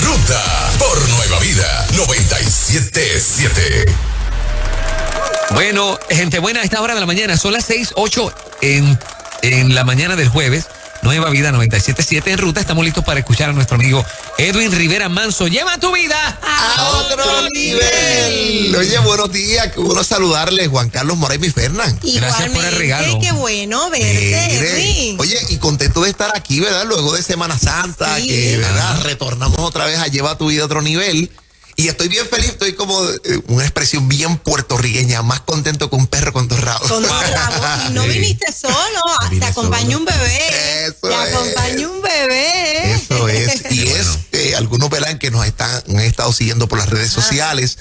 Ruta por Nueva Vida 97.7. Bueno, gente buena, a esta hora de la mañana, son las 6:08 en la mañana del jueves. Nueva Vida 97.7 en Ruta. Estamos listos para escuchar a nuestro amigo Edwin Rivera Manso. Lleva tu vida a otro nivel. Oye, buenos días, qué bueno saludarles, Juan Carlos Moray y Fernán. Gracias por el regalo. Qué bueno verte, Edwin. Oye, y contento de estar aquí, ¿verdad? Luego de Semana Santa, sí, que, ¿verdad? Retornamos otra vez a Lleva tu vida a otro nivel. Y estoy bien feliz, estoy como una expresión bien puertorriqueña, más contento que un perro con dos rabos. Con dos rabos. Y no viniste solo, te acompañó un bebé. Eso te acompañó un bebé. Eso es. Y es algunos verán que nos han estado siguiendo por las redes sociales,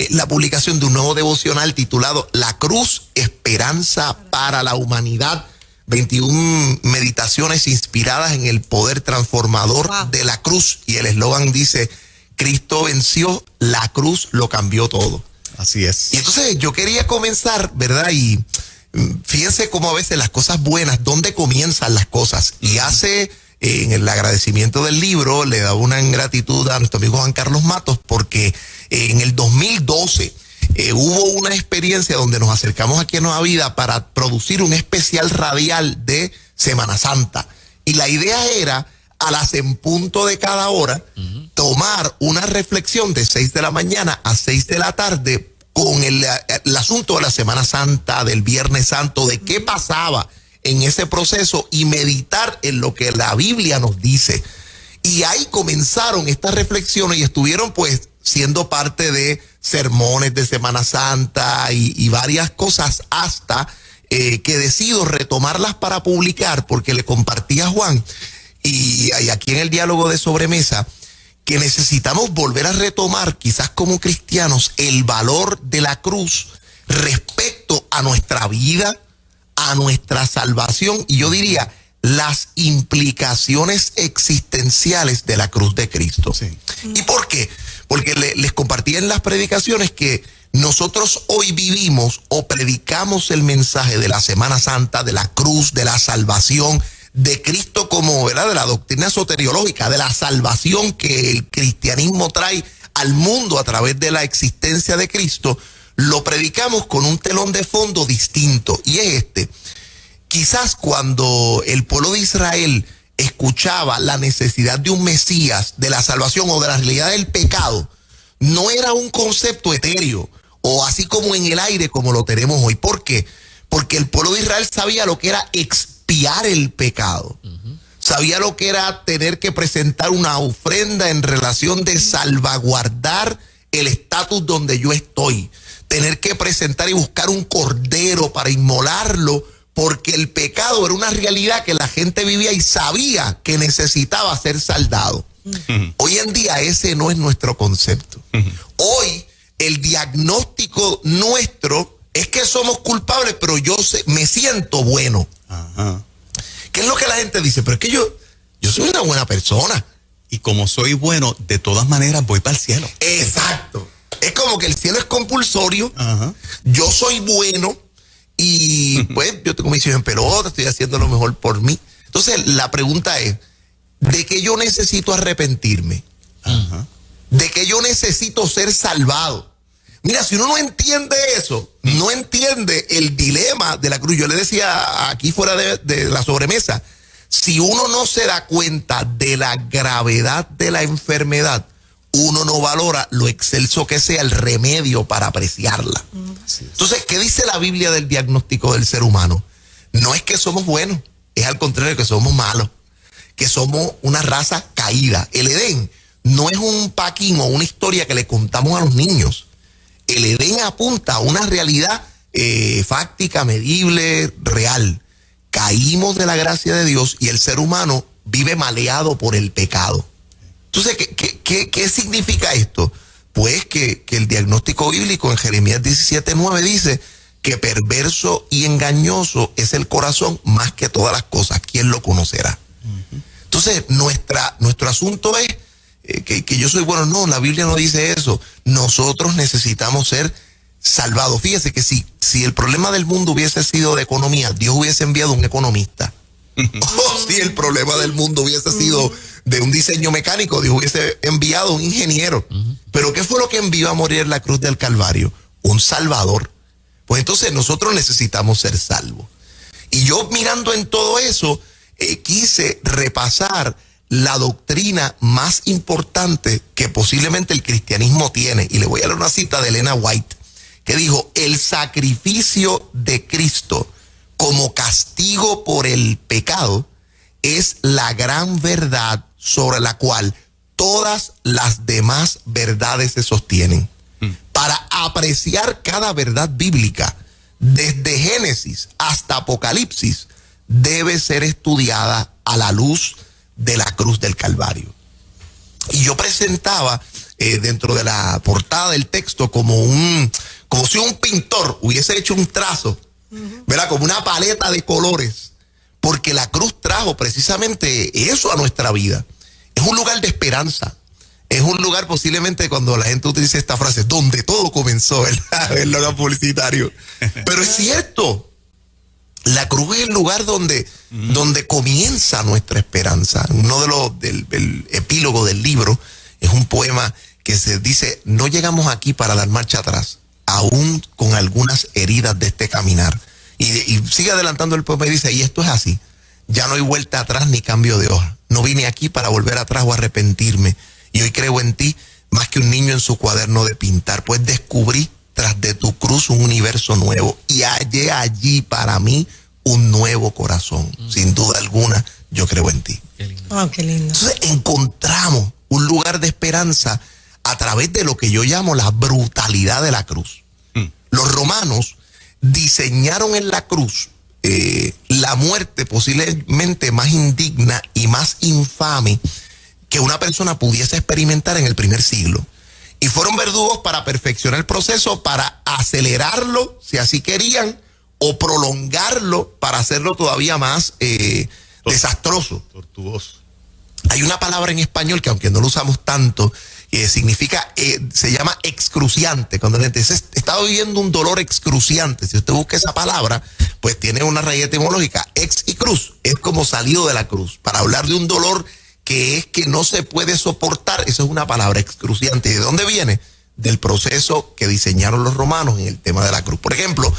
la publicación de un nuevo devocional titulado La Cruz, Esperanza para la Humanidad. 21 meditaciones inspiradas en el poder transformador de la cruz. Y el eslogan dice: Cristo venció, la cruz lo cambió todo. Así es. Y entonces yo quería comenzar, ¿verdad? Y fíjense cómo a veces las cosas buenas, ¿dónde comienzan las cosas? Y en el agradecimiento del libro, le da una gratitud a nuestro amigo Juan Carlos Matos, porque en el 2012 hubo una experiencia donde nos acercamos aquí a Nueva Vida para producir un especial radial de Semana Santa. Y la idea era, a las en punto de cada hora, tomar una reflexión de 6 de la mañana a 6 de la tarde con el asunto de la Semana Santa, del Viernes Santo, de qué pasaba en ese proceso y meditar en lo que la Biblia nos dice. Y ahí comenzaron estas reflexiones y estuvieron pues siendo parte de sermones de Semana Santa y varias cosas hasta que decido retomarlas para publicar, porque le compartí a Juan y aquí en el diálogo de sobremesa que necesitamos volver a retomar, quizás como cristianos, el valor de la cruz respecto a nuestra vida, a nuestra salvación, y yo diría las implicaciones existenciales de la cruz de Cristo. Sí. ¿Y por qué? Porque les compartí en las predicaciones que nosotros hoy vivimos o predicamos el mensaje de la Semana Santa, de la cruz, de la salvación, de Cristo como, ¿verdad?, de la doctrina soteriológica, de la salvación que el cristianismo trae al mundo a través de la existencia de Cristo. Lo predicamos con un telón de fondo distinto, y es quizás cuando el pueblo de Israel escuchaba la necesidad de un Mesías, de la salvación o de la realidad del pecado, no era un concepto etéreo o así como en el aire como lo tenemos hoy. ¿Por qué? Porque el pueblo de Israel sabía lo que era expiar el pecado. Sabía lo que era tener que presentar una ofrenda en relación de salvaguardar el estatus donde yo estoy. Tener que presentar y buscar un cordero para inmolarlo, porque el pecado era una realidad que la gente vivía y sabía que necesitaba ser saldado. Hoy en día ese no es nuestro concepto. Hoy el diagnóstico nuestro es que somos culpables, pero me siento bueno. Ajá. ¿Qué es lo que la gente dice? Pero es que yo soy una buena persona. Y como soy bueno, de todas maneras voy para el cielo. Exacto. Es como que el cielo es compulsorio. Ajá. Yo soy bueno y pues yo tengo mi misión en pelota, estoy haciendo lo mejor por mí. Entonces la pregunta es, ¿de qué yo necesito arrepentirme? Ajá. ¿De qué yo necesito ser salvado? Mira, si uno no entiende eso, no entiende el dilema de la cruz. Yo le decía aquí fuera de la sobremesa, si uno no se da cuenta de la gravedad de la enfermedad, uno no valora lo excelso que sea el remedio para apreciarla. Entonces, ¿qué dice la Biblia del diagnóstico del ser humano? No es que somos buenos, es al contrario, que somos malos, que somos una raza caída. El Edén no es un paquín o una historia que le contamos a los niños. El Edén apunta a una realidad fáctica, medible, real. Caímos de la gracia de Dios y el ser humano vive maleado por el pecado. Entonces, ¿qué significa esto? Pues que el diagnóstico bíblico en Jeremías 17:9 dice que perverso y engañoso es el corazón más que todas las cosas. ¿Quién lo conocerá? Entonces, nuestro asunto es que yo soy bueno. No, la Biblia no dice eso. Nosotros necesitamos ser salvados. Fíjese que si el problema del mundo hubiese sido de economía, Dios hubiese enviado un economista. Si el problema del mundo hubiese sido de un diseño mecánico, Dios hubiese enviado un ingeniero. Pero ¿qué fue lo que envió a morir en la cruz del Calvario? Un Salvador. Pues entonces nosotros necesitamos ser salvos. Y yo mirando en todo eso, quise repasar la doctrina más importante que posiblemente el cristianismo tiene. Y le voy a leer una cita de Elena White, que dijo: el sacrificio de Cristo como castigo por el pecado es la gran verdad sobre la cual todas las demás verdades se sostienen. Para apreciar cada verdad bíblica, desde Génesis hasta Apocalipsis, debe ser estudiada a la luz de la cruz del Calvario. Y yo presentaba dentro de la portada del texto como si un pintor hubiese hecho un trazo, ¿verdad? Como una paleta de colores, porque la cruz trajo precisamente eso a nuestra vida. Es un lugar de esperanza. Es un lugar posiblemente, cuando la gente utiliza esta frase, donde todo comenzó, ¿verdad? El logo publicitario. Pero es cierto. La cruz es el lugar donde comienza nuestra esperanza. Uno del epílogo del libro es un poema que se dice: no llegamos aquí para dar marcha atrás, aún con algunas heridas de este caminar. Y sigue adelantando el poema y dice: y esto es así, ya no hay vuelta atrás ni cambio de hoja. No vine aquí para volver atrás o arrepentirme. Y hoy creo en ti más que un niño en su cuaderno de pintar, pues descubrí tras de tu cruz un universo nuevo y hallé allí para mí un nuevo corazón. Sin duda alguna, yo creo en ti. Qué lindo. Oh, qué lindo. Entonces encontramos un lugar de esperanza a través de lo que yo llamo la brutalidad de la cruz. Los romanos diseñaron en la cruz la muerte posiblemente más indigna y más infame que una persona pudiese experimentar en el primer siglo. Y fueron verdugos para perfeccionar el proceso, para acelerarlo, si así querían, o prolongarlo para hacerlo todavía más desastroso. Tortuoso. Hay una palabra en español que, aunque no lo usamos tanto, significa, se llama excruciante. Cuando la gente dice, estaba viviendo un dolor excruciante, si usted busca esa palabra, pues tiene una raíz etimológica. Ex y cruz, es como salido de la cruz. Para hablar de un dolor que es que no se puede soportar, eso es una palabra excruciante. ¿De dónde viene? Del proceso que diseñaron los romanos en el tema de la cruz. Por ejemplo,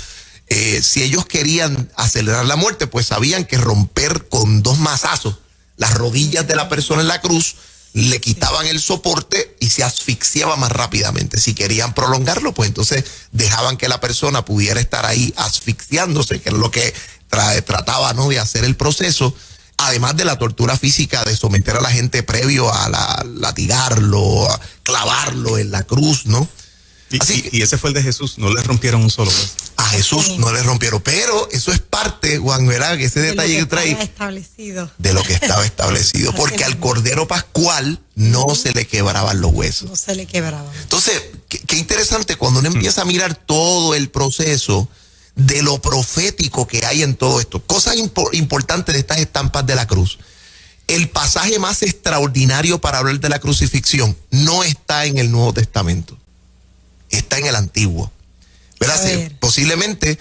si ellos querían acelerar la muerte, pues sabían que romper con 2 mazazos las rodillas de la persona en la cruz, le quitaban el soporte y se asfixiaba más rápidamente. Si querían prolongarlo, pues entonces dejaban que la persona pudiera estar ahí asfixiándose, que es lo que trataba, ¿no?, de hacer el proceso. Además de la tortura física de someter a la gente previo a latigarlo, a clavarlo en la cruz, ¿no? Y ese fue el de Jesús, no le rompieron un solo hueso. A Jesús no le rompieron, pero eso es parte, Juan, ¿verdad? Que ese detalle que trae de lo que estaba establecido, porque al Cordero Pascual no se le quebraban los huesos. No se le quebraban. Entonces, qué interesante cuando uno empieza a mirar todo el proceso de lo profético que hay en todo esto. Cosas importantes de estas estampas de la cruz. El pasaje más extraordinario para hablar de la crucifixión no está en el Nuevo Testamento, está en el Antiguo. ¿Verdad? Posiblemente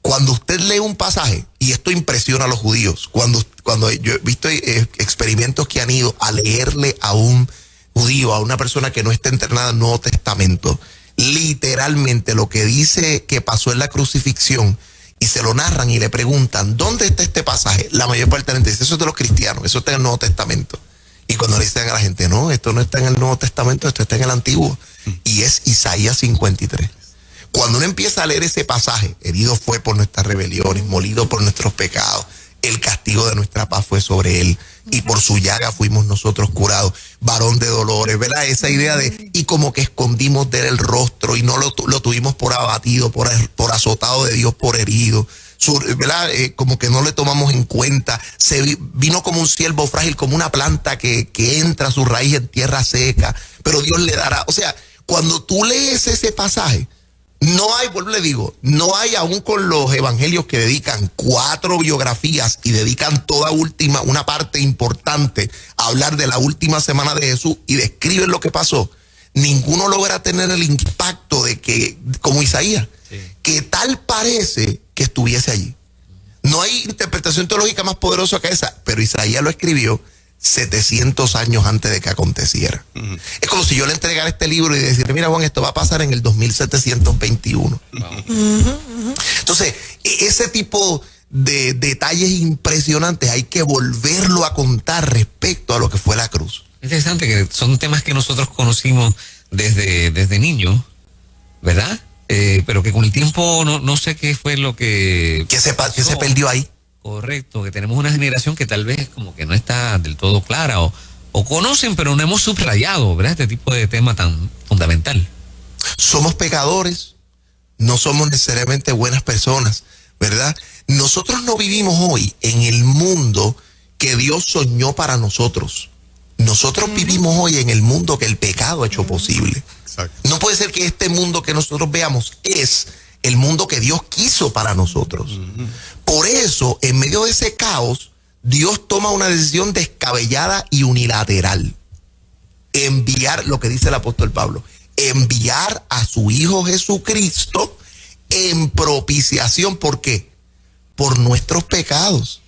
cuando usted lee un pasaje, y esto impresiona a los judíos, cuando yo he visto experimentos que han ido a leerle a un judío, a una persona que no está internada en el Nuevo Testamento, literalmente lo que dice que pasó en la crucifixión, y se lo narran y le preguntan, ¿dónde está este pasaje? La mayor parte de la gente dice, eso es de los cristianos, eso está en el Nuevo Testamento. Y cuando le dicen a la gente, no, esto no está en el Nuevo Testamento, esto está en el Antiguo. Y es Isaías 53. Cuando uno empieza a leer ese pasaje, herido fue por nuestras rebeliones, molido por nuestros pecados, el castigo de nuestra paz fue sobre él, y por su llaga fuimos nosotros curados, varón de dolores, ¿verdad? Esa idea de, y como que escondimos de él el rostro, y no lo tuvimos por abatido, por azotado de Dios, por herido, ¿verdad? Como que no le tomamos en cuenta, vino como un ciervo frágil, como una planta que entra su raíz en tierra seca, pero Dios le dará. O sea, cuando tú lees ese pasaje, no hay, vuelvo le digo, no hay, aún con los evangelios que dedican 4 biografías y dedican una parte importante a hablar de la última semana de Jesús y describen lo que pasó, ninguno logra tener el impacto de que, como Isaías, que tal parece que estuviese allí. No hay interpretación teológica más poderosa que esa, pero Isaías lo escribió 700 años antes de que aconteciera. Es como si yo le entregara este libro y decirle, mira Juan, esto va a pasar en el 2721. Entonces, ese tipo de detalles impresionantes hay que volverlo a contar respecto a lo que fue la cruz. Interesante que son temas que nosotros conocimos desde niños, ¿verdad? Pero que con el tiempo no sé qué fue lo que... ¿Qué se perdió ahí? Correcto, que tenemos una generación que tal vez como que no está del todo clara o conocen, pero no hemos subrayado, ¿verdad? Este tipo de tema tan fundamental. Somos pecadores, no somos necesariamente buenas personas, ¿verdad? Nosotros no vivimos hoy en el mundo que Dios soñó para nosotros. Nosotros vivimos hoy en el mundo que el pecado ha hecho posible. Exacto. No puede ser que este mundo que nosotros veamos es el mundo que Dios quiso para nosotros. Por eso, en medio de ese caos, Dios toma una decisión descabellada y unilateral. Enviar, lo que dice el apóstol Pablo, enviar a su Hijo Jesucristo en propiciación. ¿Por qué? Por nuestros pecados.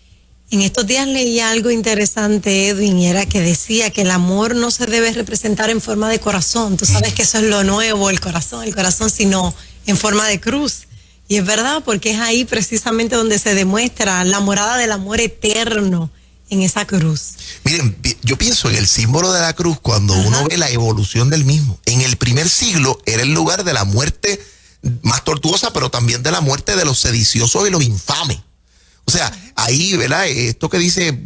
En estos días leí algo interesante, Edwin, y era que decía que el amor no se debe representar en forma de corazón. Tú sabes que eso es lo nuevo, el corazón, sino en forma de cruz. Y es verdad, porque es ahí precisamente donde se demuestra la morada del amor eterno en esa cruz. Miren, yo pienso en el símbolo de la cruz cuando uno ve la evolución del mismo. En el primer siglo era el lugar de la muerte más tortuosa, pero también de la muerte de los sediciosos y los infames. O sea, ahí, ¿verdad? Esto que dice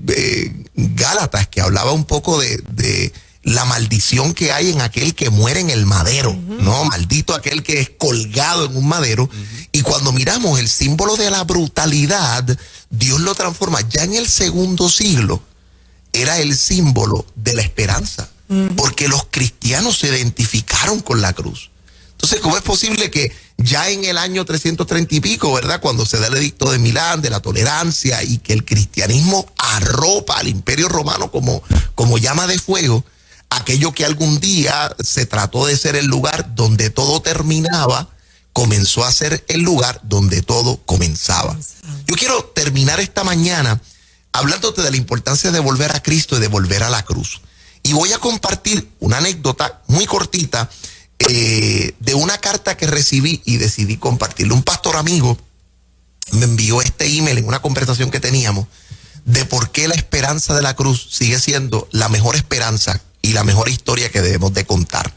Gálatas, que hablaba un poco de la maldición que hay en aquel que muere en el madero, ¿no? Maldito aquel que es colgado en un madero. Y cuando miramos el símbolo de la brutalidad, Dios lo transforma. Ya en el segundo siglo era el símbolo de la esperanza, porque los cristianos se identificaron con la cruz. Entonces, ¿cómo es posible que ya en el año 330 y pico, ¿verdad? Cuando se da el edicto de Milán, de la tolerancia, y que el cristianismo arropa al Imperio Romano como llama de fuego, aquello que algún día se trató de ser el lugar donde todo terminaba, comenzó a ser el lugar donde todo comenzaba. Yo quiero terminar esta mañana hablándote de la importancia de volver a Cristo y de volver a la cruz. Y voy a compartir una anécdota muy cortita de una carta que recibí y decidí compartirlo. Un pastor amigo me envió este email en una conversación que teníamos de por qué la esperanza de la cruz sigue siendo la mejor esperanza y la mejor historia que debemos de contar.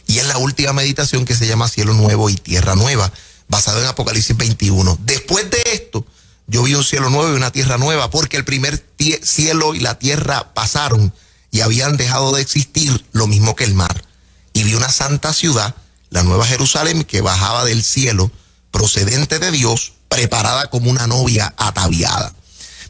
Y es la última meditación que se llama Cielo Nuevo y Tierra Nueva, basado en Apocalipsis 21. Después de esto, yo vi un cielo nuevo y una tierra nueva, porque el primer cielo y la tierra pasaron y habían dejado de existir, lo mismo que el mar. Y vi una santa ciudad, la Nueva Jerusalén, que bajaba del cielo, procedente de Dios, preparada como una novia ataviada.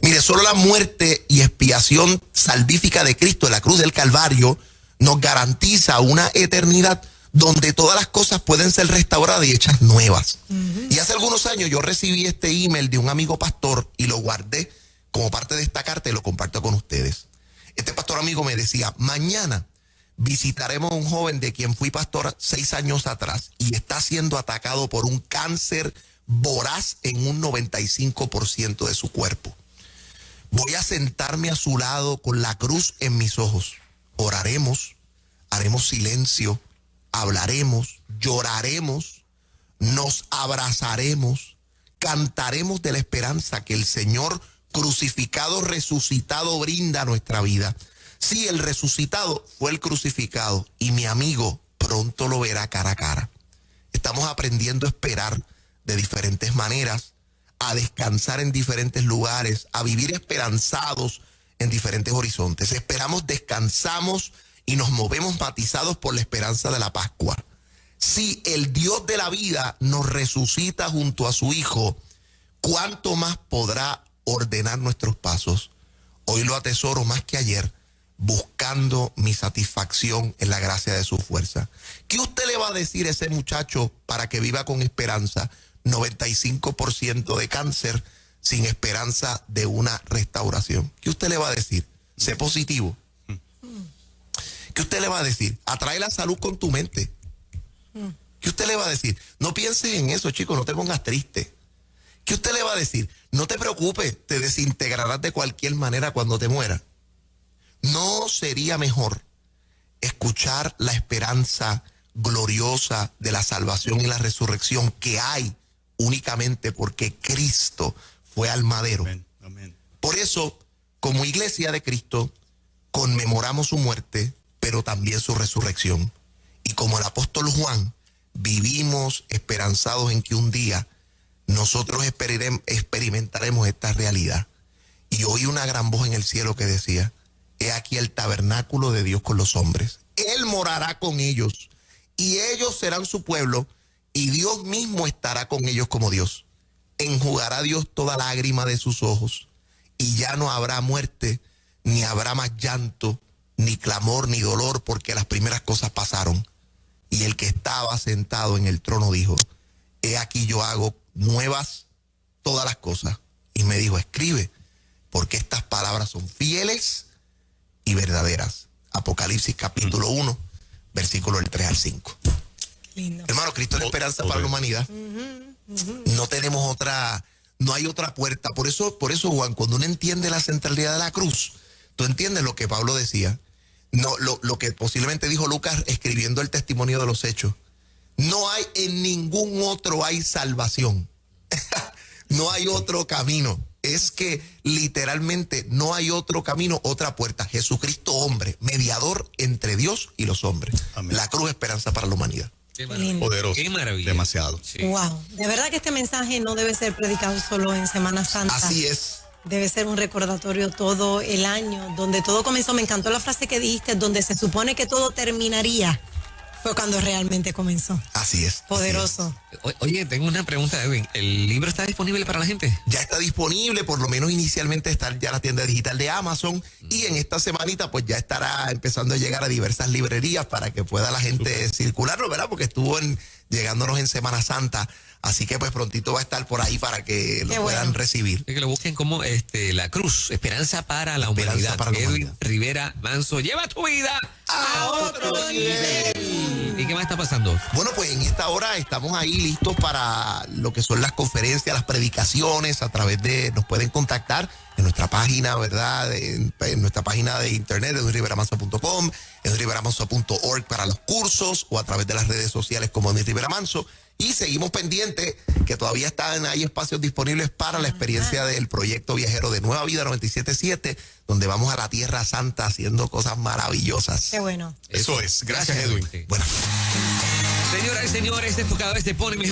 Mire, solo la muerte y expiación salvífica de Cristo en la cruz del Calvario nos garantiza una eternidad donde todas las cosas pueden ser restauradas y hechas nuevas. Y hace algunos años yo recibí este email de un amigo pastor y lo guardé como parte de esta carta y lo comparto con ustedes. Este pastor amigo me decía, mañana visitaremos a un joven de quien fui pastor 6 años atrás y está siendo atacado por un cáncer voraz en un 95% de su cuerpo. Voy a sentarme a su lado con la cruz en mis ojos. Oraremos, haremos silencio, hablaremos, lloraremos, nos abrazaremos, cantaremos de la esperanza que el Señor crucificado, resucitado brinda a nuestra vida. Sí, el resucitado fue el crucificado y mi amigo pronto lo verá cara a cara. Estamos aprendiendo a esperar de diferentes maneras, a descansar en diferentes lugares, a vivir esperanzados en diferentes horizontes. Esperamos, descansamos y nos movemos matizados por la esperanza de la Pascua. Si el Dios de la vida nos resucita junto a su Hijo, ¿cuánto más podrá ordenar nuestros pasos? Hoy lo atesoro más que ayer, buscando mi satisfacción en la gracia de su fuerza. ¿Qué usted le va a decir a ese muchacho para que viva con esperanza? 95% de cáncer, sin esperanza de una restauración. ¿Qué usted le va a decir? Sé positivo. ¿Qué usted le va a decir? Atrae la salud con tu mente. ¿Qué usted le va a decir? No pienses en eso, chico, no te pongas triste. ¿Qué usted le va a decir? No te preocupes, te desintegrarás de cualquier manera cuando te mueras. ¿No sería mejor escuchar la esperanza gloriosa de la salvación y la resurrección que hay únicamente porque Cristo fue al madero? Amén. Amén. Por eso, como iglesia de Cristo, conmemoramos su muerte, pero también su resurrección. Y como el apóstol Juan, vivimos esperanzados en que un día nosotros experimentaremos esta realidad. Y oí una gran voz en el cielo que decía: he aquí el tabernáculo de Dios con los hombres. Él morará con ellos, y ellos serán su pueblo, y Dios mismo estará con ellos como Dios. Enjugará Dios toda lágrima de sus ojos, y ya no habrá muerte, ni habrá más llanto, ni clamor, ni dolor, porque las primeras cosas pasaron. Y el que estaba sentado en el trono dijo: he aquí yo hago nuevas todas las cosas. Y me dijo: escribe, porque estas palabras son fieles y verdaderas. Apocalipsis capítulo 1, versículo del 3 al 5. Lindo. Hermano, Cristo es la esperanza para la humanidad. No tenemos otra, no hay otra puerta. Por eso, Juan, cuando uno entiende la centralidad de la cruz, tú entiendes lo que Pablo decía. No, lo que posiblemente dijo Lucas escribiendo el testimonio de los hechos. No hay en ningún otro hay salvación. No hay otro camino. Es que literalmente no hay otro camino, otra puerta. Jesucristo hombre, mediador entre Dios y los hombres. Amén. La cruz, esperanza para la humanidad. Qué maravilla. Poderoso. Qué maravilla. Demasiado. Sí. Wow. De verdad que este mensaje no debe ser predicado solo en Semana Santa. Así es. Debe ser un recordatorio todo el año, donde todo comenzó. Me encantó la frase que dijiste, donde se supone que todo terminaría. Fue cuando realmente comenzó. Así es. Poderoso. Oye, tengo una pregunta, Edwin. ¿El libro está disponible para la gente? Ya está disponible, por lo menos inicialmente está ya la tienda digital de Amazon, y en esta semanita pues ya estará empezando a llegar a diversas librerías para que pueda la gente circularlo, ¿verdad? Porque estuvo llegándonos en Semana Santa, así que pues prontito va a estar por ahí para que lo puedan recibir. Que lo busquen como La Cruz, Esperanza para la Esperanza Humanidad. para la Edwin humanidad. Rivera Manso, lleva tu vida A otro nivel. ¿Y qué más está pasando? Bueno, pues en esta hora estamos ahí listos para lo que son las conferencias, las predicaciones. A través de, nos pueden contactar en nuestra página, ¿verdad? En nuestra página de internet, edwinriveramanso.com, edwinriveramanso.org para los cursos, o a través de las redes sociales como Edwin Rivera Manso. Y seguimos pendientes que todavía están ahí espacios disponibles para la experiencia del proyecto viajero de Nueva Vida 97.7, donde vamos a la Tierra Santa haciendo cosas maravillosas. Qué bueno. Eso es. Gracias, Edwin. Bueno. Señoras y señores, esto cada vez se pone mejor.